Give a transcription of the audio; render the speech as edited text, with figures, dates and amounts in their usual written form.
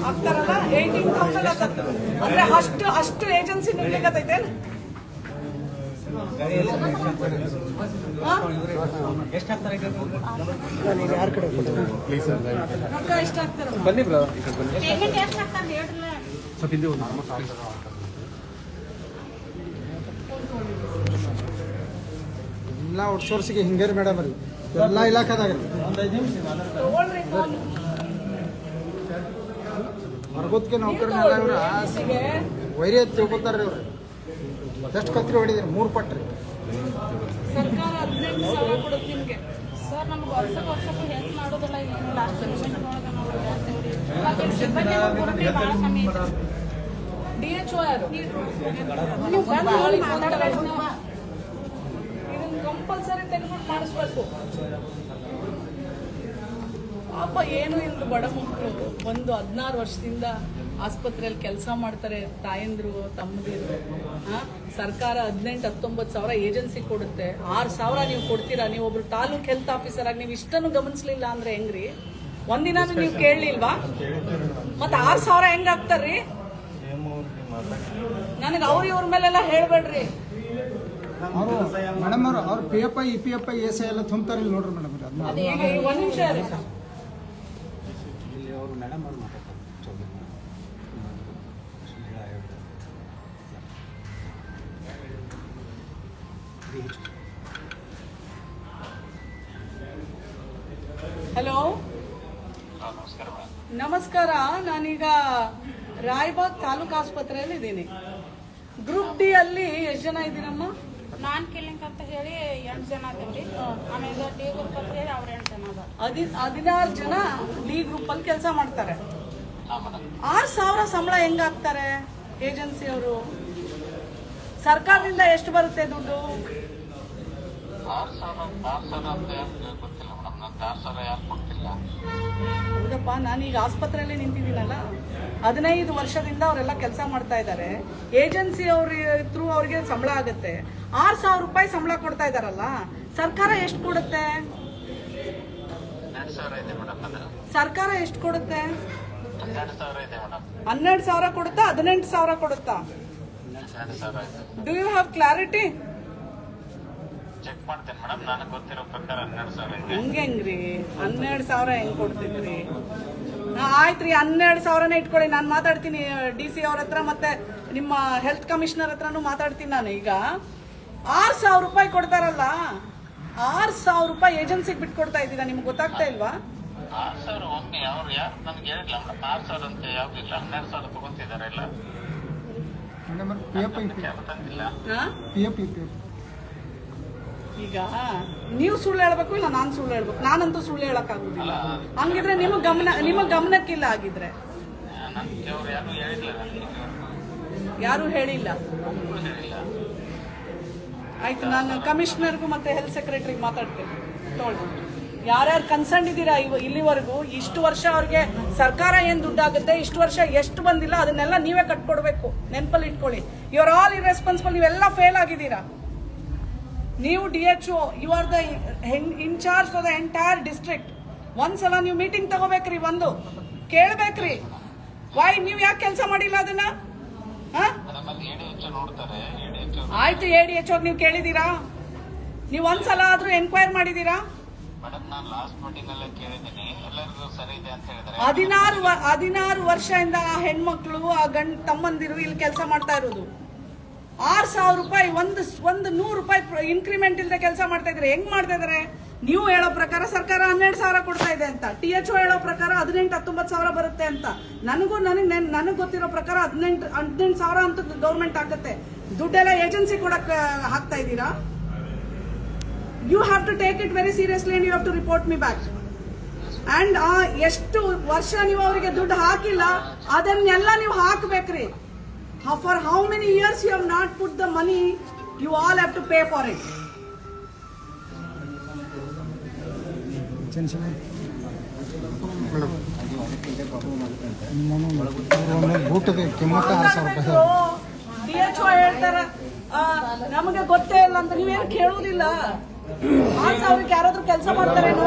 ಆಗ್ತಾರಲ್ಲ 18,000 ಆಗ್ತದೆ ಅಂದ್ರೆ ಅಷ್ಟು ಏಜೆನ್ಸಿ ನಿಲ್ಲಿಕ್ಕತ್ತೈತೆ ರೊಕ್ಕ ಎಷ್ಟು ಆಗ್ತಾರ ಬನ್ನಿ ಬ್ರೋ ಎಲ್ಲ ಔಟ್ಸೋರ್ಸಿಗೆ ಹಿಂಗೇರಿ ಮೇಡಮ್ ರೀ ಎಲ್ಲ ಇಲಾಖೆದಾಗ ಹೊರಗೋದಕ್ಕೆ ನೌಕರನೆಲ್ಲ ಇವ್ರ ವೈರಿ ಅಂತ ತಿಳ್ಕೊತಾರ್ರಿ ಇವ್ರು ಎಷ್ಟು ಕತ್ರಿ ಹೊಡಿದ್ರಿ 3 ಪಟ್ಟು ರೀ ಸರ್ಕಾರ 15,000 ಕೊಡುತ್ತೆ ನಿಮ್ಗೆ ಸರ್ ನಮ್ಗೆ ವರ್ಷಕ್ಕೆ ಹೆಲ್ಪ್ ಮಾಡೋದಿಲ್ಲ ಏನು ಲಾಸ್ಟ್ DHO ಯಾರು ಕಂಪಲ್ಸರಿ ತೆಗೆದುಕೊಂಡು ಮಾಡಿಸ್ಬೇಕು ಪಾಪ ಏನು ಇಲ್ದು ಬಡ ಮಕ್ಕಳು ಒಂದು 16 ವರ್ಷದಿಂದ ಆಸ್ಪತ್ರೆಯಲ್ಲಿ ಕೆಲಸ ಮಾಡ್ತಾರೆ ತಾಯಂದ್ರು ತಮ್ಮದಿರು ಸರ್ಕಾರ 18-19 ಸಾವಿರ ಏಜೆನ್ಸಿ ಕೊಡುತ್ತೆ 6,000 ನೀವು ಕೊಡ್ತೀರಾ ನೀವು ಒಬ್ರು ತಾಲೂಕ್ ಹೆಲ್ತ್ ಆಫೀಸರ್ ಆಗಿ ನೀವು ಇಷ್ಟನ್ನು ಗಮನಿಸ್ಲಿಲ್ಲ ಅಂದ್ರೆ ಹೆಂಗ್ರಿ ಒಂದಿನಾನು ನೀವು ಕೇಳಲಿಲ್ವಾ ಮತ್ತೆ 6,000 ಹೆಂಗ್ ಆಗ್ತಾರ್ರಿ ನನಗೆ ಇವ್ರ ಮೇಲೆಲ್ಲ ಹೇಳ್ಬೇಡ್ರಿ ಅವರು ಮೇಡಮ್ ಅವ್ರು PFI EPFI ESI ಎಲ್ಲ ತುಂಬ್ತಾರೆ ಇಲ್ಲಿ ನೋಡ್ರಿ ಮೇಡಮ್ ಒಂದ್ ನಿಮಿಷ ಹಲೋ ನಮಸ್ಕಾರ ನಾನೀಗ ರಾಯಬಾಗ್ ತಾಲೂಕು ಆಸ್ಪತ್ರೆಯಲ್ಲಿ ಇದ್ದೀನಿ ಗ್ರೂಪ್ ಡಿ ಅಲ್ಲಿ ಎಷ್ಟು ಜನ ಇದ್ದೀರಮ್ಮ ನಾನ್ ಕಿಲ್ಲಿಂಗ್ ಅಂತ ಹೇಳಿ 8 ಜನ ಅದೇವ್ರಿ ಆಮೇಲೆ ಡಿ ಗ್ರೂಪ್ ಅಂತ ಹೇಳಿ ಅವ್ರ 8 ಜನ ಅದ 16 ಜನ ಡಿ ಗ್ರೂಪ್ ಅಲ್ಲಿ ಕೆಲಸ ಮಾಡ್ತಾರೆ 6,000 ಸಂಬಳ ಹೆಂಗ್ ಹಾಕ್ತಾರೆ ಏಜೆನ್ಸಿ ಅವರು ಸರ್ಕಾರದಿಂದ ಎಷ್ಟು ಬರುತ್ತೆ ದುಡ್ಡು ಹೌದಪ್ಪ ನಾನೀಗ ಆಸ್ಪತ್ರೆಯಲ್ಲಿ ನಿಂತಿದ್ದೀನಲ್ಲ 15 ವರ್ಷದಿಂದ ಅವರೆಲ್ಲ ಕೆಲಸ ಮಾಡ್ತಾ ಇದ್ದಾರೆ ಏಜೆನ್ಸಿ ಅವ್ರ ಥ್ರೂ ಅವ್ರಿಗೆ ಸಂಬಳ ಆಗುತ್ತೆ 6,000 ರೂಪಾಯಿ ಸಂಬಳ ಕೊಡ್ತಾ ಇದಾರಲ್ಲ ಸರ್ಕಾರ ಎಷ್ಟು ಕೊಡುತ್ತೆ ಸರ್ಕಾರ ಎಷ್ಟು ಕೊಡುತ್ತೆ 12,000 ಕೊಡುತ್ತಾ 18,000 ಕೊಡುತ್ತಾ do you have clarity check ಮಾಡ್ತೇನೆ ಮೇಡಮ್ ನನಗೆ ಗೊತ್ತಿರೋ ಪ್ರಕಾರ 12,000 ಹಂಗೆಂಗ್ರಿ 12,000 ಹೆಂಗ್ ಕೊಡ್ತಿದ್ರಿ ಆಯ್ತ್ರಿ 12,000ನೇ ಇಟ್ಕೊಳ್ಳಿ ನಾನು ಮಾತಾಡ್ತೀನಿ DC ಅವ್ರ ಹತ್ರ ಮತ್ತೆ ನಿಮ್ಮ ಹೆಲ್ತ್ ಕಮಿಷನರ್ ಹತ್ರನೂ ಮಾತಾಡ್ತೀನಿ ನಾನು ಈಗ 6,000 ರೂಪಾಯಿ ಕೊಡ್ತಾರಲ್ಲ 6,000 ರೂಪಾಯಿ ಏಜೆನ್ಸಿಗೆ ಬಿಟ್ಟು ಕೊಡ್ತಾ ಇದ್ದೀರಾ ನಿಮ್ಗೆ ಗೊತ್ತಾಗ್ತಾ ಇಲ್ವಾ 6,000 ಒಮ್ಮೆ ಅವ್ರು ಯಾರು ನನಗೆ ಹೇಳಿಲ್ಲ ಮೇಡಮ್ 6,000 ಅಂತ ಯಾವ್ದಿಲ್ಲ 12,000 ತಗೊಂತಿದ್ದಾರೆ ಎಲ್ಲ PFI ಈಗ ನೀವು ಸುಳ್ಳು ಹೇಳ್ಬೇಕು ಇಲ್ಲ ನಾನು ಸುಳ್ಳು ಹೇಳ್ಬೇಕು ನಾನಂತೂ ಸುಳ್ಳು ಹೇಳಕ್ ಆಗುದಿಲ್ಲ ಹಂಗಿದ್ರೆ ನಿಮ್ಮ ಗಮನಕ್ಕಿಲ್ಲ ಆಗಿದ್ರೆ ಯಾರು ಹೇಳಿಲ್ಲ ಆಯ್ತು ನಾನು ಕಮಿಷನರ್ಗೂ ಮತ್ತೆ ಹೆಲ್ತ್ ಸೆಕ್ರೆಟರಿಗೆ ಮಾತಾಡ್ತೇನೆ ನೋಡಿ ಯಾರ್ಯಾರು ಕನ್ಸರ್ನ್ ಇದ್ದೀರಾ ಇಲ್ಲಿವರೆಗೂ ಇಷ್ಟು ವರ್ಷ ಅವ್ರಿಗೆ ಸರ್ಕಾರ ಏನ್ ದುಡ್ಡಾಗುತ್ತೆ ಇಷ್ಟು ವರ್ಷ ಎಷ್ಟು ಬಂದಿಲ್ಲ ಅದನ್ನೆಲ್ಲ ನೀವೇ ಕಟ್ಕೊಡ್ಬೇಕು ನೆನಪಲ್ಲಿ ಇಟ್ಕೊಳ್ಳಿ ಯು ಆರ್ ಆಲ್ ಇರ್ರೆಸ್ಪಾನ್ಸಿಬಲ್ ನೀವೆಲ್ಲ ಫೇಲ್ ಆಗಿದ್ದೀರಾ ನೀವು DHO you are the incharge for the entire district ಒಂದ್ಸಲ ನೀವು ಮೀಟಿಂಗ್ ತಗೋಬೇಕ್ರಿ ಒಂದು ಕೇಳ್ಬೇಕ್ರಿ ವೈ ನೀವು ಯಾಕೆ ಕೆಲಸ ಮಾಡಿಲ್ಲ ಅದನ್ನ ಆಯ್ತು ADHO ನೀವು ಕೇಳಿದೀರಾ ನೀವು ಒಂದ್ಸಲ ಆದ್ರೂ ಎನ್ಕ್ವೈರ್ ಮಾಡಿದೀರಾ 16 ವರ್ಷದಿಂದ ಆ ಹೆಣ್ಮಕ್ಳು ಆ ತಮ್ಮಂದಿರು ಇಲ್ಲಿ ಕೆಲಸ ಮಾಡ್ತಾ ಇರೋದು 6,000 ರೂಪಾಯಿ ಒಂದು 100 ರೂಪಾಯಿ ಇನ್ಕ್ರಿಮೆಂಟ್ ಇಲ್ಲದೆ ಕೆಲಸ ಮಾಡ್ತಾ ಇದ್ರೆ ಹೆಂಗ್ ಮಾಡ್ತಾ ಇದಾರೆ ನೀವು ಹೇಳೋ ಪ್ರಕಾರ ಸರ್ಕಾರ 12,000 ಕೊಡ್ತಾ ಇದೆ ಅಂತ THO ಹೇಳೋ ಪ್ರಕಾರ 18-19,000 ಬರುತ್ತೆ ಅಂತ ನನಗೆ ಗೊತ್ತಿರೋ ಪ್ರಕಾರ 18,000 ಅಂತ ಗೌರ್ಮೆಂಟ್ ಆಗುತ್ತೆ ದುಡ್ಡೆಲ್ಲ ಏಜೆನ್ಸಿ ಕೊಡಕ್ ಹಾಕ್ತಾ ಇದ್ದೀರಾ you have to take it very seriously and you have to report me back and ಎಷ್ಟು ವರ್ಷ ನೀವು ಅವರಿಗೆ ದುಡ್ಡು ಹಾಕಿಲ್ಲ ಅದನ್ನೆಲ್ಲ ನೀವು ಹಾಕ್ಬೇಕ್ರಿ for how many years you have not put the money you all have to pay for it ಊಟದ ಕಿಮ್ಮತ್ತ 6,000 ರೂಪಾಯಿ DHO ಹೇಳ್ತಾರೆ ನಮಗೆ ಗೊತ್ತೇ ಇಲ್ಲ ಅಂತ ನೀವೇನು ಕೇಳುವುದಿಲ್ಲ 6,000 ಯಾರಾದ್ರೂ ಕೆಲಸ ಮಾಡ್ತಾರೇನೋ